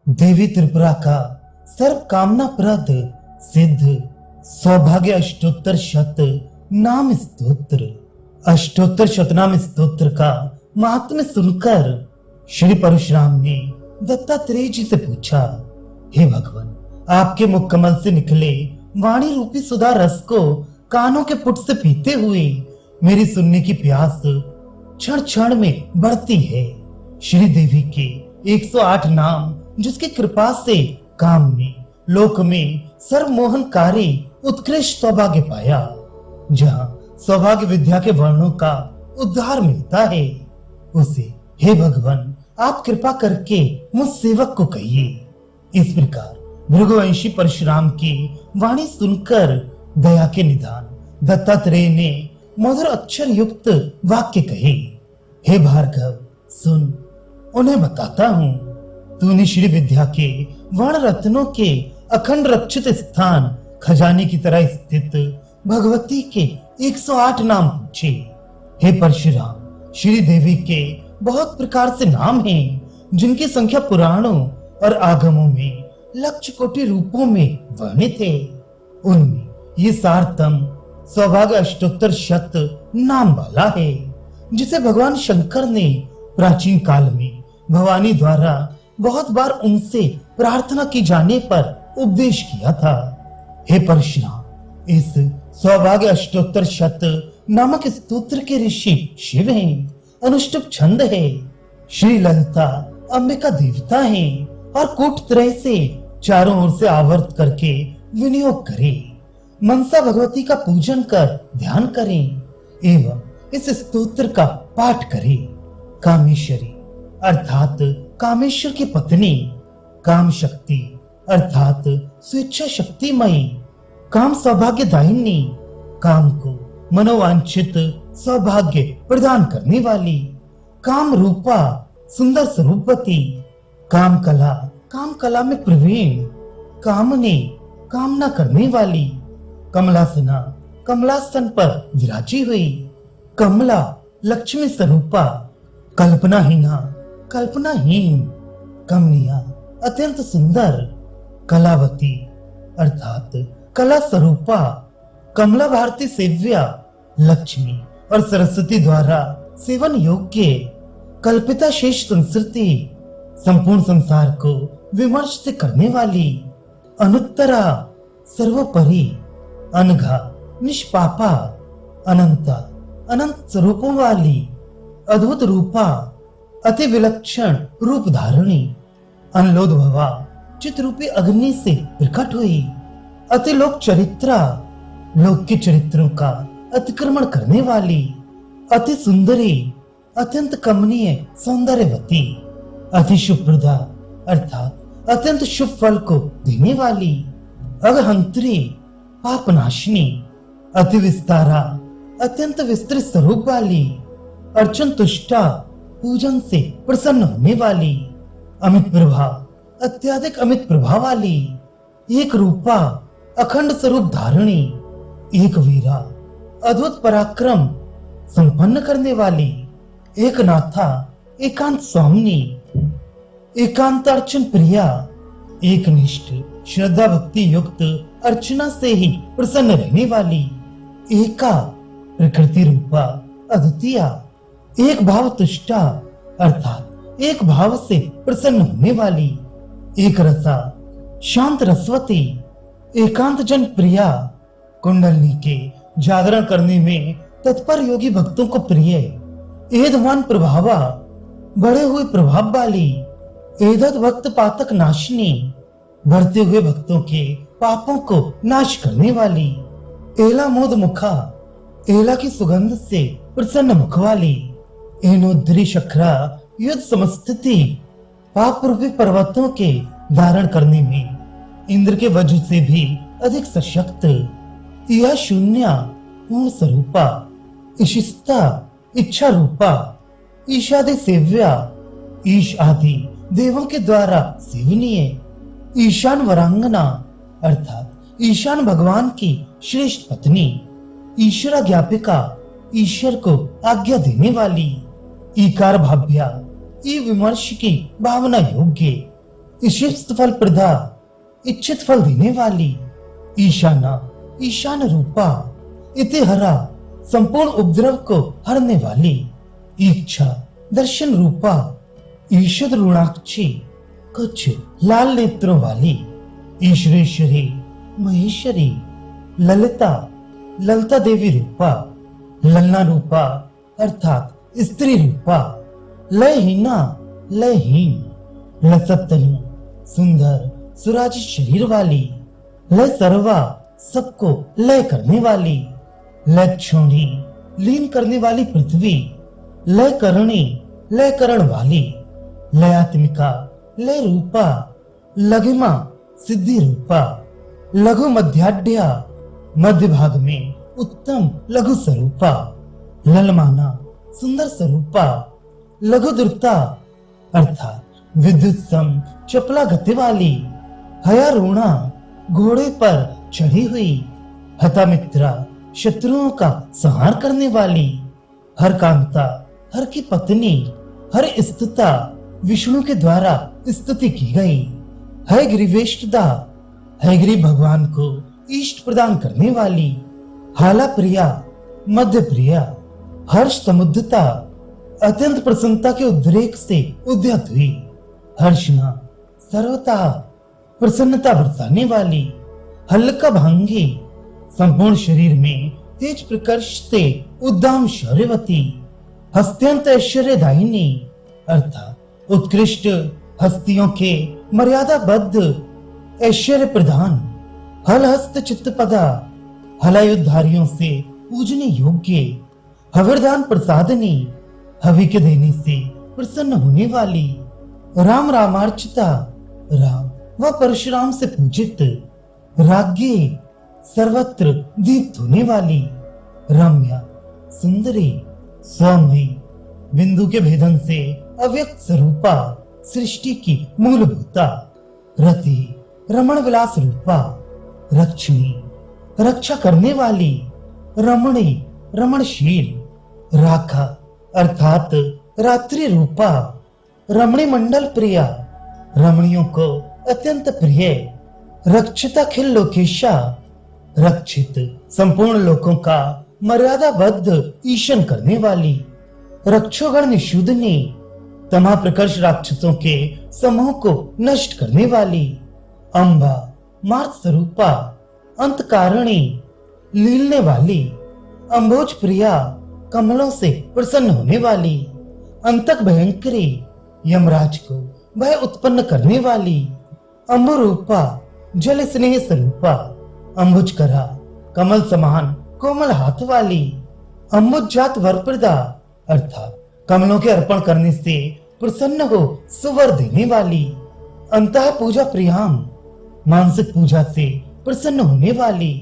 देवी त्रिपुरा का सर्व कामना प्रद सिद्ध सौभाग्य अष्टोत्तर शत नाम स्तोत्र। अष्टोत्तर शतनाम स्तोत्र का महात्म्य सुनकर श्री परशुराम ने दत्तात्रेय जी से पूछा, हे भगवान, आपके मुख कमल से निकले वाणी रूपी सुधा रस को कानों के पुट से पीते हुए मेरी सुनने की प्यास क्षण क्षण में बढ़ती है। श्री देवी के 108 नाम जिसकी कृपा से काम में लोक में सर्वमोहनकारी उत्कृष्ट सौभाग्य पाया, जहाँ सौभाग्य विद्या के वर्णों का उद्धार मिलता है, उसे हे भगवान आप कृपा करके मुझ सेवक को कहिए। इस प्रकार भृगुवंशी परशुराम की वाणी सुनकर दया के निधान दत्तात्रेय ने मधुर अक्षर युक्त वाक्य कहे, हे भार्गव सुन, उन्हें बताता हूँ। तूने श्री विद्या के वर्ण रत्नों के अखंड रक्षित स्थान खजाने की तरह स्थित भगवती के 108 नाम पूछे। हे परशुराम, श्री देवी के बहुत प्रकार से नाम हैं, जिनकी संख्या पुराणों और आगमों में लक्ष कोटि रूपों में वर्णित है। उनमें ये सारतम सौभाग्य अष्टोत्तर शत नाम वाला है, जिसे भगवान शंकर ने प्राचीन काल में भवानी द्वारा बहुत बार उनसे प्रार्थना की जाने पर उपदेश किया था। हे परशुराम, इस सौभाग्य अष्टोत्तर शत नामक स्तोत्र के ऋषि शिव हैं, अनुष्टुप छंद है, श्री ललिता अंबिका देवता हैं और कूटत्रय से चारों ओर से आवर्त करके विनियोग करें। मनसा भगवती का पूजन कर ध्यान करें एवं इस स्तोत्र का पाठ करें। कामेश्वरी अर्थात कामेश्वर की पत्नी, काम शक्ति अर्थात स्वेच्छा शक्तिमयी, काम सौभाग्य दायिनी, काम को मनोवांछित सौभाग्य प्रदान करने वाली, काम रूपा सुंदर स्वरूपवती, काम कला में प्रवीण, कामने कामना करने वाली, कमलासना कमलासन पर विराजी हुई, कमला लक्ष्मी स्वरूपा, कल्पनाहीन, कमनिया अत्यंत सुंदर, कलावती अर्थात कला स्वरूपा, कमला भारती सेव्या, लक्ष्मी और सरस्वती द्वारा सेवन योग्य, कल्पिता शेष संस्कृति, संपूर्ण संसार को विमर्श से करने वाली, अनुत्तरा सर्वोपरि, अनघा निष्पापा, अनंता अनंत स्वरूपों वाली, अद्भुत रूपा अति विलक्षण रूप धारणी, अनलोदभवा चित रूपी अग्नि से प्रकट हुई, अति लोक चरित्रा लोक के चरित्रों का अतिक्रमण करने वाली, अति सुंदरी अत्यंत कमनीय सौंदर्यवती, अति शुभप्रदा अर्थात अत्यंत शुभ फल को देने वाली, अगहंत्री पापनाशिनी, अति विस्तारा अत्यंत विस्तृत स्वरूप वाली, अर्चन तुष्टा पूजन से प्रसन्न होने वाली, अमित प्रभा अत्याधिक अमित प्रभा वाली, एक रूपा अखंड स्वरूप धारणी, एक वीरा अद्भुत पराक्रम संपन्न करने वाली, एक नाथा एकांत स्वामिनी, एकांत अर्चन प्रिया, एक निष्ठ श्रद्धा भक्ति युक्त अर्चना से ही प्रसन्न रहने वाली, एका प्रकृति रूपा अद्वितीय, एक भाव तुष्टा अर्थात एक भाव से प्रसन्न होने वाली, एक रसा शांत रसवती, एकांत जन प्रिया, कुंडलनी के जागरण करने में तत्पर योगी भक्तों को प्रिय, एदमान प्रभावा बढ़े हुए प्रभाव वाली, एदत भक्त पातक नाशिनी, बढ़ते हुए भक्तों के पापों को नाश करने वाली, एला मोद मुखा एला की सुगंध से प्रसन्न मुख वाली, एनोद्री शखरा युद्ध समस्थिति, पाप रूपी पर्वतों के धारण करने में इंद्र के वज्र से भी अधिक सशक्त, यह शून्य पूर्ण स्वरूपा, इशिस्ता इच्छा रूपा, ईशादि सेव्या, ईश आदि देवों के द्वारा सेवनीय, ईशान वरांगना अर्थात ईशान भगवान की श्रेष्ठ पत्नी, ईश्वरा ज्ञापिका ईश्वर को आज्ञा देने वाली, ईकार भाव्या ई विमर्श की भावना योग्य, इशित फल प्रदा, इच्छित फल देने वाली, ईशाना ईशान रूपा, इति हरा, संपूर्ण उपद्रव को हरने वाली, इच्छा दर्शन रूपा, ईशद ऋणाक्षी, कुछ लाल नेत्रों वाली, ईश्वरेश्वरी महेश्वरी, ललिता ललिता देवी रूपा, ललना रूपा अर्थात स्त्री रूपा, लयहीना लयहीन, लसतनु सुंदर सुराजी शरीर वाली, लय सर्वा सबको लय करने वाली, लय क्षोणी लीन करने वाली पृथ्वी, लय करणी लय करण वाली, लयात्मिका लय रूपा, लघिमा सिद्धि रूपा, लघु मध्याढ्या मध्य भाग में उत्तम लघु स्वरूपा, ललमाना सुंदर स्वरूपा, लघु दुर्ता अर्थात विद्युत सम चपला गति वाली, हयारूणा घोड़े पर चढ़ी हुई, हतामित्रा शत्रुओं का संहार करने वाली, हर कांता हर की पत्नी, हर स्तुता विष्णु के द्वारा स्तुति की गई, है गिरिवेष्टदा हयग्रीव भगवान को इष्ट प्रदान करने वाली, हाला प्रिया मध्य प्रिया, हर्ष समुद्धता अत्यंत प्रसन्नता के उद्रेक से उद्यत हुई, हर्षना सर्वथा प्रसन्नता बरसाने वाली, हल्का भांगी संपूर्ण शरीर में तेज प्रकर्ष से उद्दाम शौर्यवती, हस्त्यंत ऐश्वर्यदायिनी अर्थात उत्कृष्ट हस्तियों के मर्यादाबद्ध ऐश्वर्य प्रधान, हल हस्त चित्त पदा हलायुधारियों से पूजने योग्य, हविर्दान प्रसादनी हवि के देने से प्रसन्न होने वाली, राम रामार्चिता राम व परशुराम से पूजित, राज्ञी सर्वत्र दीप्त होने वाली, रम्या सुंदरी स्वमयी बिंदु के भेदन से अव्यक्त स्वरूपा, सृष्टि की मूलभूता, रति रमण विलास रूपा, रक्षणी रक्षा करने वाली, रमणी रमणशील, राखा अर्थात रात्रि रूपा, रमणी मंडल प्रिया रमणियों को अत्यंत प्रिय, रक्षिता खिल लोकेशा रक्षित संपूर्ण लोकों का मर्यादाबद्ध ईशन करने वाली, रक्षोगण निशुद्धनी तमा प्रकर्ष राक्षसों के समूह को नष्ट करने वाली, अम्बा मार्ग स्वरूपा अंत कारिणी लीलने वाली, अम्बोज प्रिया कमलों से प्रसन्न होने वाली, अंतक भयंकरी यमराज को भय उत्पन्न करने वाली, अम्बुरूपा जल स्नेह स्वरूपा, अम्बुजकरा कमल समान कोमल हाथ वाली, अम्बुजात वरप्रदा अर्थात कमलों के अर्पण करने से प्रसन्न हो सुवर देने वाली, अंतः पूजा प्रियाम मानसिक पूजा से प्रसन्न होने वाली,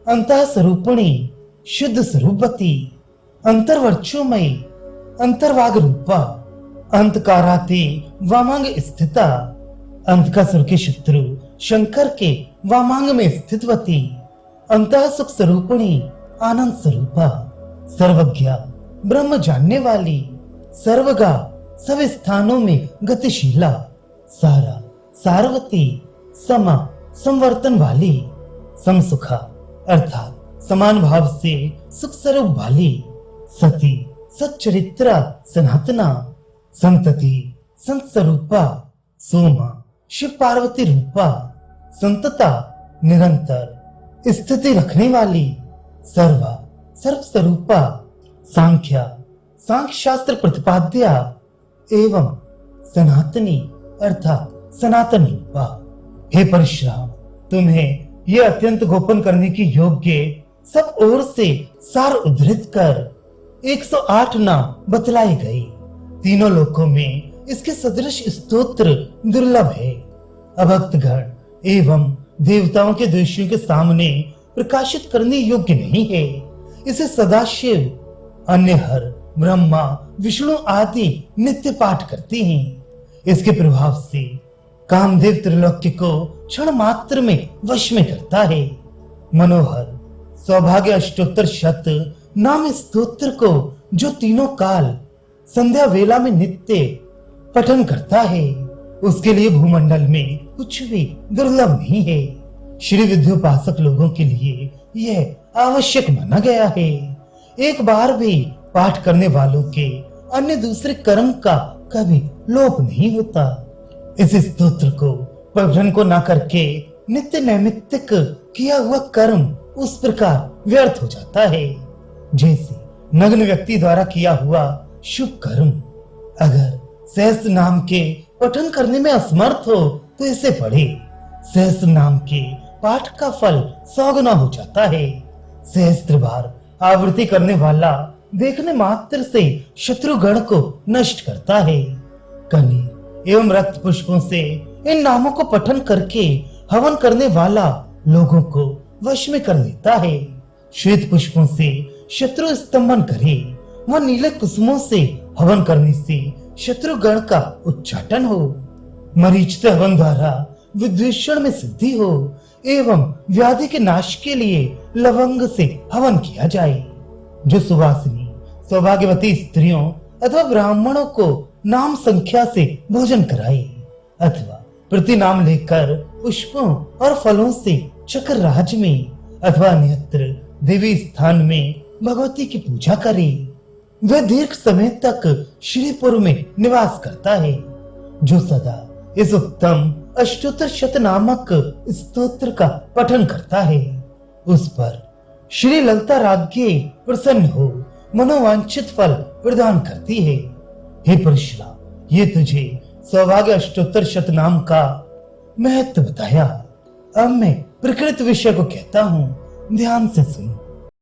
अंतः स्वरूपिणी शुद्ध स्वरूपवती, अंतर्वर्चोमयी अंतर्वाग रूपा, अंतकाराते वामांग स्थिता अंतकासुर के शत्रु शंकर के वामांग में स्थितवती, अंतः सुख स्वरूपिणी आनंद स्वरूपा, सर्वज्ञा ब्रह्म जानने वाली, सर्वगा सब स्थानों में गतिशीला, सारा सारवती समा संवर्तन वाली, समसुखा अर्थात समान भाव से सुख स्वरूप वाली, सती सच्चरित्रा सनातना, संतति संत स्वरूपा, सोमा शिव पार्वती रूपा, संतता निरंतर स्थिति रखने वाली, सर्वा सर्व स्वरूपा, सांख्या सांख्य शास्त्र प्रतिपाद्या एवं सनातनी अर्थात सनातन रूपा। हे परशुराम, तुम्हें यह अत्यंत गोपन करने की योग्य सब ओर से सार उद्धृत कर 108 नाम बतलाई गई। तीनों लोकों में इसके सदृश स्तोत्र दुर्लभ है। अभक्तगण एवं देवताओं के द्वेषियों के सामने प्रकाशित करने योग्य नहीं है। इसे सदाशिव, अन्य हर, ब्रह्मा, विष्णु आदि नित्य पाठ करते हैं। इसके प्रभाव से कामदेव त्रिलोक्य को क्षण मात्र में वश में करता है। मनोहर सौभाग्य अष्टोत्तर शत नाम स्तोत्र को जो तीनों काल संध्या वेला में नित्य पठन करता है, उसके लिए भूमंडल में कुछ भी दुर्लभ नहीं है। श्री विद्योपासक लोगों के लिए यह आवश्यक माना गया है। एक बार भी पाठ करने वालों के अन्य दूसरे कर्म का कभी लोप नहीं होता। इस स्तोत्र को पठन को न करके नित्य नैमित्तिक किया हुआ कर्म उस प्रकार व्यर्थ हो जाता है जैसे नग्न व्यक्ति द्वारा किया हुआ शुभ कर्म। अगर सहस्त्र नाम के पठन करने में असमर्थ हो तो इसे पढ़े। सहस्त्र नाम के पाठ का फल 100 गुना हो जाता है। सहस्त्र बार आवृत्ति करने वाला देखने मात्र से शत्रुगण को नष्ट करता है। कनी एवं रक्त पुष्पों से इन नामों को पठन करके हवन करने वाला लोगों को वश में कर लेता है। श्वेत पुष्पों से शत्रु स्तंभन करे व नीले कुसुमों से हवन करने से शत्रुगण का उच्चाटन हो। मरीच से हवन द्वारा विद्वेषण में सिद्धि हो एवं व्याधि के नाश के लिए लवंग से हवन किया जाए। जो सुवासिनी सौभाग्यवती स्त्रियों अथवा ब्राह्मणों को नाम संख्या से भोजन कराए अथवा प्रति नाम लेकर पुष्पों और फलों से चक्र राज में अथवा अन्यत्र देवी स्थान में भगवती की पूजा करे, वह दीर्घ समय तक श्रीपुर में निवास करता है। जो सदा इस उत्तम अष्टोत्तर शत नामक स्तोत्र का पठन करता है उस पर श्री ललिता राज्ञी प्रसन्न हो मनोवांछित फल प्रदान करती है। हे परशुराम, ये तुझे सौभाग्य अष्टोत्तर शत नाम का महत्व बताया। अब मैं प्रकृत विषय को कहता हूँ, ध्यान से सुन।